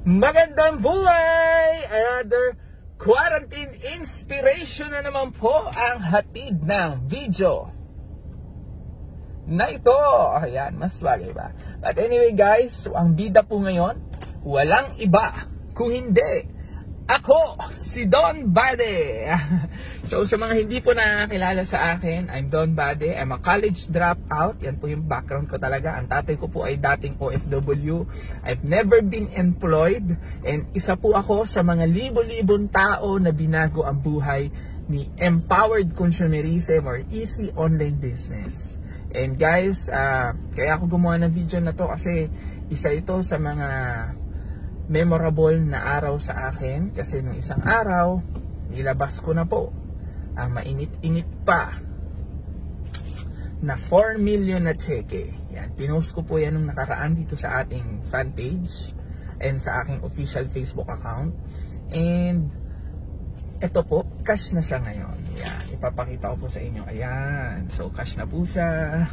Magandang buhay! Another quarantine inspiration na naman po ang hatid ng video na ito. Ayan, mas bagay ba? But anyway guys, so ang bida po ngayon, walang iba kung hindi ako, si Don Bade. So sa mga hindi po nakakilala sa akin, I'm Don Bade. I'm a college dropout. Yan po yung background ko talaga. Ang tatay ko po ay dating OFW. I've never been employed. And isa po ako sa mga libo-libong tao na binago ang buhay ni Empowered Consumerism or Easy Online Business. And guys, kaya ako gumawa ng video na to kasi isa ito sa mga memorable na araw sa akin kasi nung isang araw nilabas ko na po ang mainit-init pa na 4 million na cheque. Yan, pinost ko po yan nung nakaraan dito sa ating fan page and sa aking official Facebook account. And ito po, cash na siya ngayon. Yan, ipapakita ko po sa inyo. Ayan, so cash na po siya.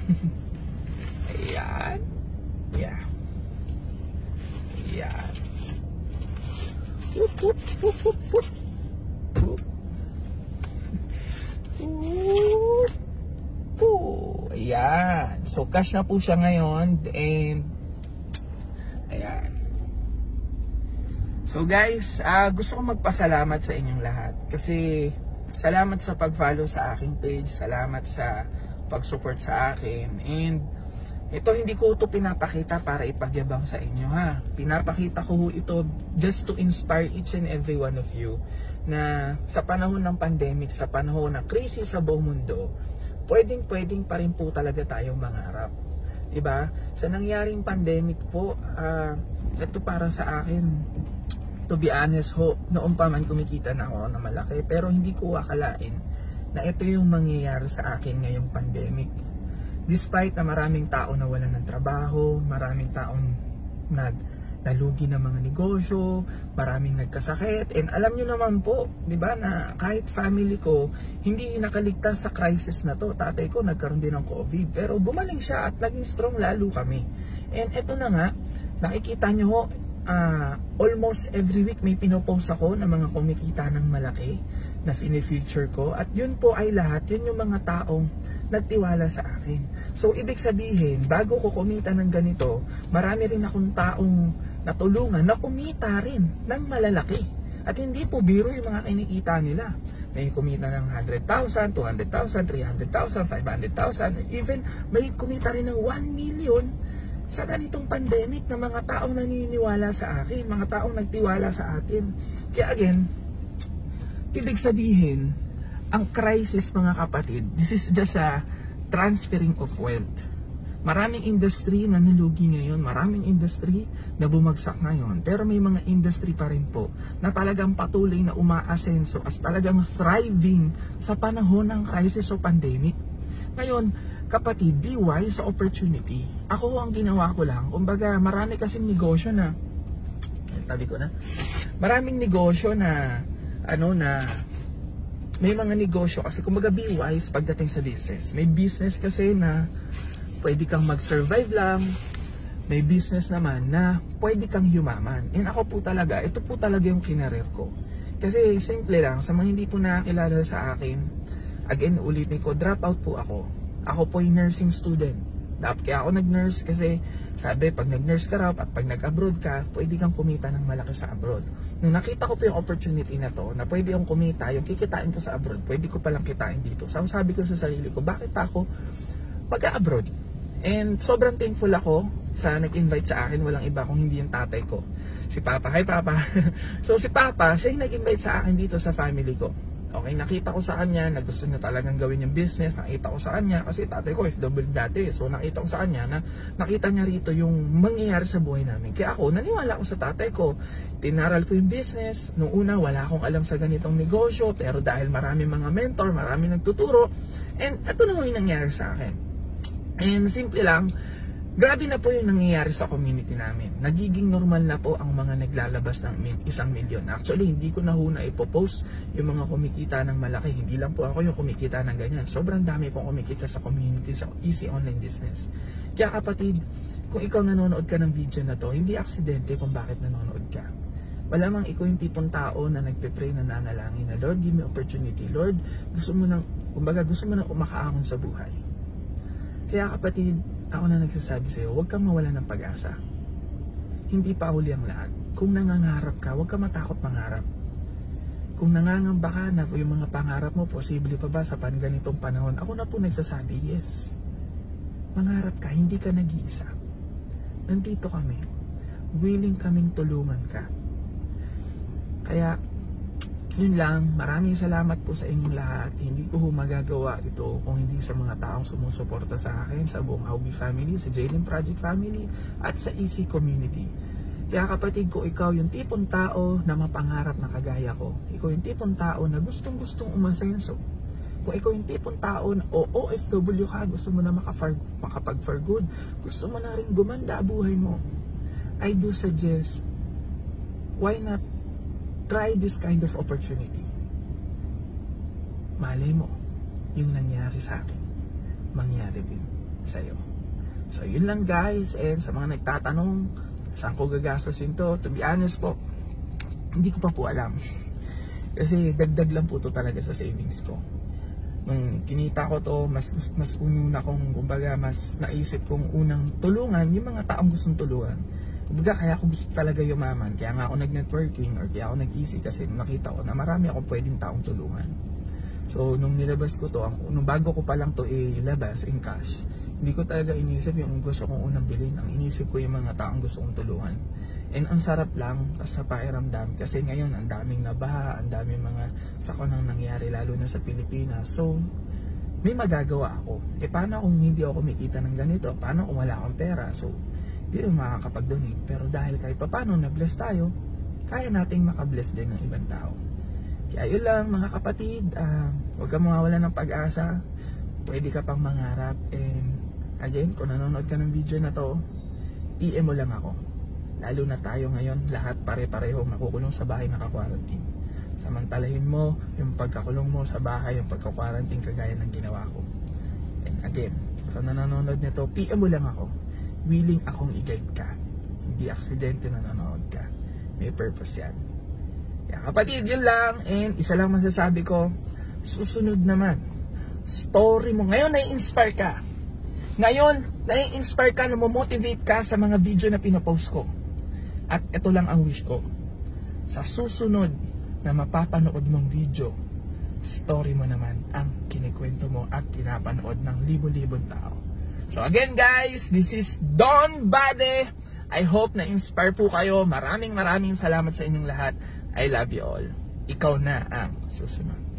Ayan. Yeah. Ayan. Ayan. So cash na po siya ngayon. And ayan. So guys, gusto ko magpasalamat sa inyong lahat. Kasi salamat sa pag-follow sa aking page. Salamat sa pag-support sa akin. And ito hindi ko ito pinapakita para ipagyabang sa inyo ha. Pinapakita ko ito just to inspire each and every one of you na sa panahon ng pandemic, sa panahon ng krisis sa buong mundo, pwedeng pa rin po talaga tayong mangarap. Diba? Sa nangyaring pandemic po, ito para sa akin, to be honest ho, noon pa man kumikita na ako na malaki, pero hindi ko akalain na ito yung mangyayari sa akin ngayong pandemic. Despite na maraming tao na wala ng trabaho, maraming taong nalugi ng mga negosyo, maraming nagkasakit, and alam nyo naman po, di ba, na kahit family ko, hindi nakaligtas sa crisis na to. Tatay ko nagkaroon din ng COVID, pero gumaling siya at naging strong lalo kami. And eto na nga, nakikita nyo ho, almost every week may pinopost ako ng mga kumikita ng malaki na fini-feature ko, at yun po ay lahat, yun yung mga taong nagtiwala sa akin. So ibig sabihin, bago ko kumita ng ganito, marami rin akong taong natulungan na kumita rin ng malalaki, at hindi po biro yung mga kinikita nila. May kumita ng 100,000, 200,000, 300,000, 500,000, even may kumita rin ng 1 million sa ganitong pandemic na mga taong naniniwala sa akin, mga taong nagtiwala sa atin. Kaya again, ibig sabihin, ang crisis mga kapatid, this is just a transferring of wealth. Maraming industry na nilugi ngayon, maraming industry na bumagsak ngayon, pero may mga industry pa rin po na talagang patuloy na umaasenso as talagang thriving sa panahon ng crisis o pandemic. Ngayon, kapatid, be wise sa opportunity. Ako ang ginawa ko lang, kumbaga marami kasing negosyo na, tabi ko na, maraming negosyo na, may mga negosyo kasi, kumbaga be wise pagdating sa business. May business kasi na pwede kang mag-survive lang, may business naman na pwede kang yumaman. And ako po talaga, ito po talaga yung kinarir ko. Kasi simple lang, sa mga hindi po nakakilala sa akin, again, ulitin ko, dropout po ako. Ako po yung nursing student. Kaya ako nag-nurse kasi sabi, pag nag-nurse ka raw at pag nag-abroad ka, pwede kang kumita ng malaki sa abroad. Nung nakita ko po yung opportunity na to, na pwede yung kumita, yung kikitain ko sa abroad, pwede ko palang kitain dito. So sabi ko sa sarili ko, bakit ako mag-abroad? And sobrang thankful ako sa nag-invite sa akin, walang iba kung hindi yung tatay ko. Si Papa. Hi Papa. So si Papa, siya yung nag-invite sa akin dito sa family ko. Okay, nakita ko sa kanya na gusto niya talagang gawin yung business. Nakita ko sa kanya, kasi tatay ko FW dati. So nakita ko sa kanya na nakita niya rito yung mangyayari sa buhay namin. Kaya ako, naniwala ako sa tatay ko. Tinaral ko yung business. Noong una, wala akong alam sa ganitong negosyo. Pero dahil marami mga mentor, marami nagtuturo. And ito na yung nangyari sa akin. And simple lang, grabe na po yung nangyayari sa community namin. Nagiging normal na po ang mga naglalabas ng 1 milyon. Actually, hindi ko na ho na ipopost yung mga kumikita ng malaki. Hindi lang po ako yung kumikita ng ganyan. Sobrang dami pong kumikita sa community, sa Easy Online Business. Kaya kapatid, kung ikaw nanonood ka ng video na to, hindi aksidente kung bakit nanonood ka. Malamang ikaw yung tipong tao na nagpe-pray, na nanalangin na, Lord, give me opportunity. Lord, gusto mo nang umakaahon sa buhay. Kaya kapatid, ako na nagsasabi sa'yo, huwag kang mawala ng pag-asa. Hindi pa huli ang lahat. Kung nangangarap ka, huwag ka matakot mangarap. Kung nangangamba ka na yung mga pangarap mo, posible pa ba sa ganitong panahon? Ako na po nagsasabi, yes. Mangarap ka, hindi ka nag-iisa. Nandito kami. Willing kaming tulungan ka. Kaya, yun lang. Maraming salamat po sa inyong lahat. Hindi ko magagawa ito kung hindi sa mga taong sumusuporta sa akin, sa buong Aubi family, sa Jalen Project family, at sa EC community. Kaya kapatid ko, ikaw yung tipong tao na mapangarap na kagaya ko. Ikaw yung tipong tao na gustong-gustong umasenso. Kung ikaw yung tipong tao na OFW ka, gusto mo na makapag-for good, gusto mo na rin gumanda buhay mo, I do suggest, why not try this kind of opportunity? Malay mo, yung nangyari sa akin, mangyari din sa'yo. So yun lang guys, and sa mga nagtatanong, saan ko gagastosin to? To be honest po, hindi ko pa po alam. Kasi dagdag lang po to talaga sa savings ko. Nung kinita ko to, mas ununa kong, kumbaga, mas naisip kong unang tulungan yung mga taong gustong tulungan. Kumbaga, kaya ako gusto talaga yumaman. Kaya nga ako nag-networking or kaya ako nag-easy kasi nakita ko na marami akong pwedeng taong tulungan. So, nung nilabas ko to, nung bago ko pa lang to ilabas in cash, hindi ko talaga inisip yung gusto kong unang bilhin. Ang inisip ko yung mga taong gusto kong tulungan. And ang sarap lang sa pakiramdam kasi ngayon ang daming nabaha, ang daming mga sakonang nangyari lalo na sa Pilipinas. So, may magagawa ako. Paano kung hindi ako kumikita ng ganito? Paano kung wala akong pera? So, hindi rin makakapag-donate. Pero dahil kahit paano na-bless tayo, kaya nating makabless din ng ibang tao. Kaya yun lang mga kapatid, huwag kang mawawala ng pag-asa. Pwede ka pang mangarap. And again, kung nanonood ka ng video na to, PM mo lang ako. Lalo na tayo ngayon, lahat pare-pareho makukulong sa bahay naka-quarantine. Samantalahin mo yung pagkakulong mo sa bahay, yung pagka-quarantine kagaya ng ginawa ko. And again, kung nanonood nito, PM mo lang ako. Willing akong i-guide ka. Hindi aksidente na nanonood ka. May purpose yan. Kaya kapatid, yun lang. And isa lang masasabi ko, susunod naman, story mo. Ngayon, nai-inspire ka. Ngayon, nai-inspire ka, namomotivate ka sa mga video na pinapost ko. At ito lang ang wish ko. Sa susunod na mapapanood mong video, story mo naman ang kinikwento mo at pinapanood ng libo-libong tao. So again guys, this is Don Bade. I hope na inspire po kayo. Maraming salamat sa inyong lahat. I love you all. Ikaw na ang susunod.